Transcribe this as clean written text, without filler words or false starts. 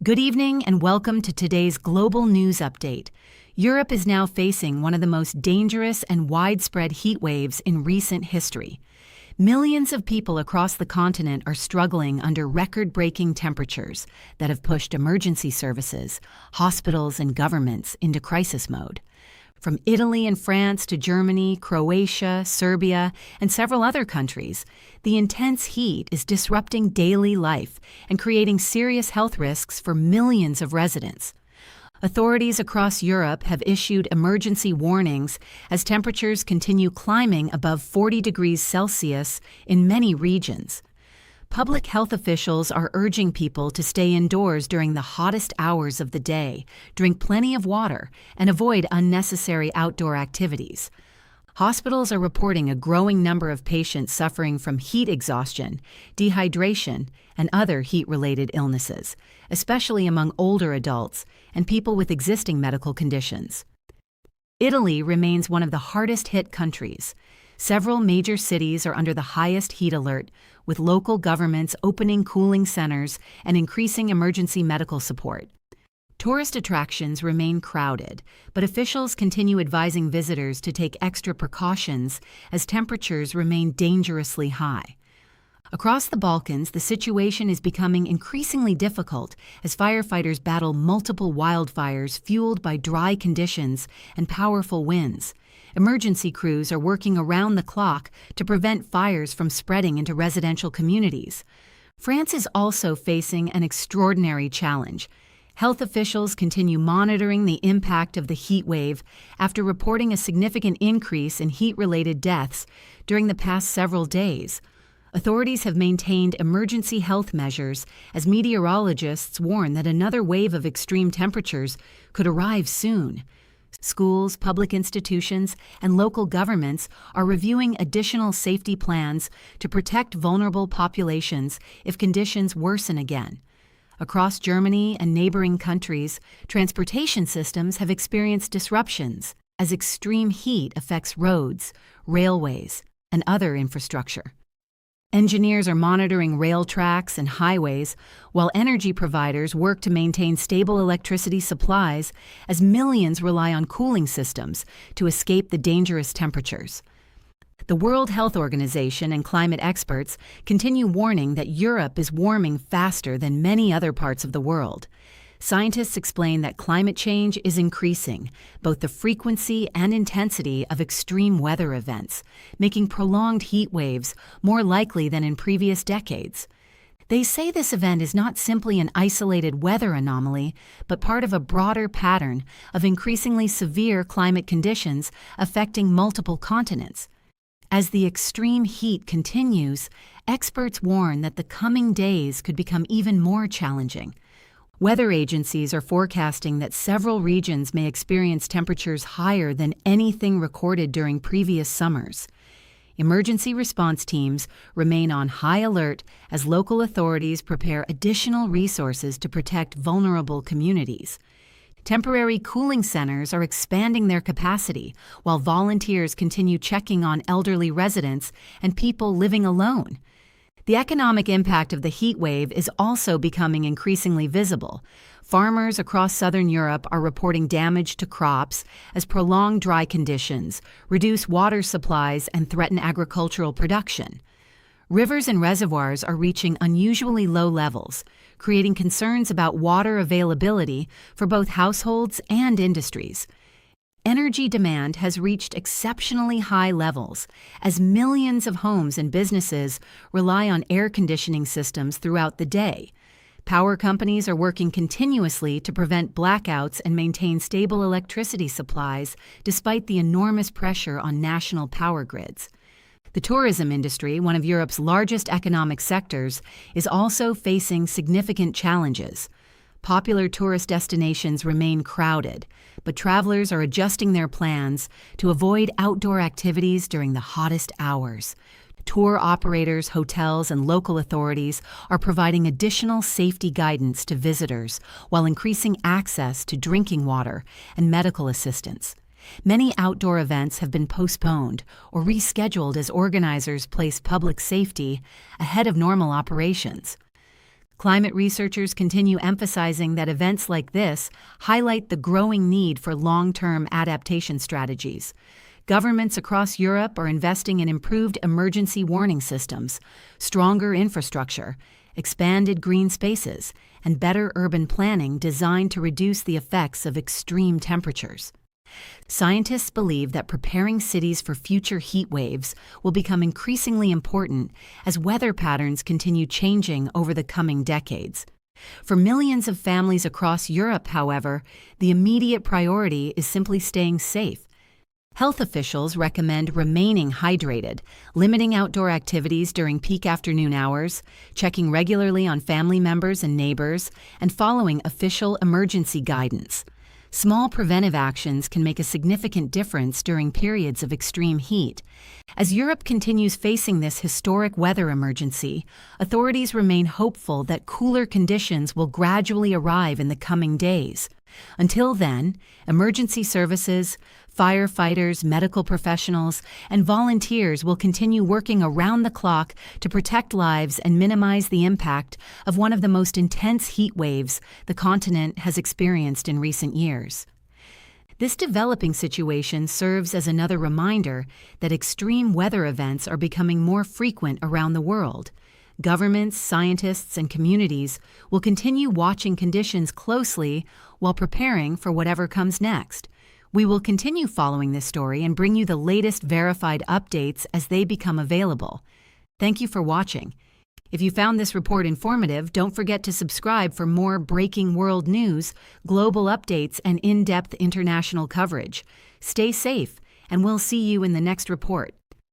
Good evening and welcome to today's global news update. Europe is now facing one of the most dangerous and widespread heat waves in recent history. Millions of people across the continent are struggling under record-breaking temperatures that have pushed emergency services, hospitals, and governments into crisis mode. From Italy and France to Germany, Croatia, Serbia, and several other countries, the intense heat is disrupting daily life and creating serious health risks for millions of residents. Authorities across Europe have issued emergency warnings as temperatures continue climbing above 40 degrees Celsius in many regions. Public health officials are urging people to stay indoors during the hottest hours of the day, drink plenty of water, and avoid unnecessary outdoor activities. Hospitals are reporting a growing number of patients suffering from heat exhaustion, dehydration, and other heat-related illnesses, especially among older adults and people with existing medical conditions. Italy remains one of the hardest-hit countries. Several major cities are under the highest heat alert, with local governments opening cooling centers and increasing emergency medical support. Tourist attractions remain crowded, but officials continue advising visitors to take extra precautions as temperatures remain dangerously high. Across the Balkans, the situation is becoming increasingly difficult as firefighters battle multiple wildfires fueled by dry conditions and powerful winds. Emergency crews are working around the clock to prevent fires from spreading into residential communities. France is also facing an extraordinary challenge. Health officials continue monitoring the impact of the heat wave after reporting a significant increase in heat-related deaths during the past several days. Authorities have maintained emergency health measures as meteorologists warn that another wave of extreme temperatures could arrive soon. Schools, public institutions, and local governments are reviewing additional safety plans to protect vulnerable populations if conditions worsen again. Across Germany and neighboring countries, transportation systems have experienced disruptions as extreme heat affects roads, railways, and other infrastructure. Engineers are monitoring rail tracks and highways, while energy providers work to maintain stable electricity supplies as millions rely on cooling systems to escape the dangerous temperatures. The World Health Organization and climate experts continue warning that Europe is warming faster than many other parts of the world. Scientists explain that climate change is increasing both the frequency and intensity of extreme weather events, making prolonged heat waves more likely than in previous decades. They say this event is not simply an isolated weather anomaly, but part of a broader pattern of increasingly severe climate conditions affecting multiple continents. As the extreme heat continues, experts warn that the coming days could become even more challenging. Weather agencies are forecasting that several regions may experience temperatures higher than anything recorded during previous summers. Emergency response teams remain on high alert as local authorities prepare additional resources to protect vulnerable communities. Temporary cooling centers are expanding their capacity, while volunteers continue checking on elderly residents and people living alone. The economic impact of the heat wave is also becoming increasingly visible. Farmers across southern Europe are reporting damage to crops as prolonged dry conditions reduce water supplies and threaten agricultural production. Rivers and reservoirs are reaching unusually low levels, creating concerns about water availability for both households and industries. Energy demand has reached exceptionally high levels as millions of homes and businesses rely on air conditioning systems throughout the day. Power companies are working continuously to prevent blackouts and maintain stable electricity supplies despite the enormous pressure on national power grids. The tourism industry, one of Europe's largest economic sectors, is also facing significant challenges. Popular tourist destinations remain crowded, but travelers are adjusting their plans to avoid outdoor activities during the hottest hours. Tour operators, hotels, and local authorities are providing additional safety guidance to visitors while increasing access to drinking water and medical assistance. Many outdoor events have been postponed or rescheduled as organizers place public safety ahead of normal operations. Climate researchers continue emphasizing that events like this highlight the growing need for long-term adaptation strategies. Governments across Europe are investing in improved emergency warning systems, stronger infrastructure, expanded green spaces, and better urban planning designed to reduce the effects of extreme temperatures. Scientists believe that preparing cities for future heat waves will become increasingly important as weather patterns continue changing over the coming decades. For millions of families across Europe, however, the immediate priority is simply staying safe. Health officials recommend remaining hydrated, limiting outdoor activities during peak afternoon hours, checking regularly on family members and neighbors, and following official emergency guidance. Small preventive actions can make a significant difference during periods of extreme heat. As Europe continues facing this historic weather emergency, authorities remain hopeful that cooler conditions will gradually arrive in the coming days. Until then, emergency services, firefighters, medical professionals, and volunteers will continue working around the clock to protect lives and minimize the impact of one of the most intense heat waves the continent has experienced in recent years. This developing situation serves as another reminder that extreme weather events are becoming more frequent around the world. Governments, scientists, and communities will continue watching conditions closely while preparing for whatever comes next. We will continue following this story and bring you the latest verified updates as they become available. Thank you for watching. If you found this report informative, don't forget to subscribe for more breaking world news, global updates, and in-depth international coverage. Stay safe, and we'll see you in the next report.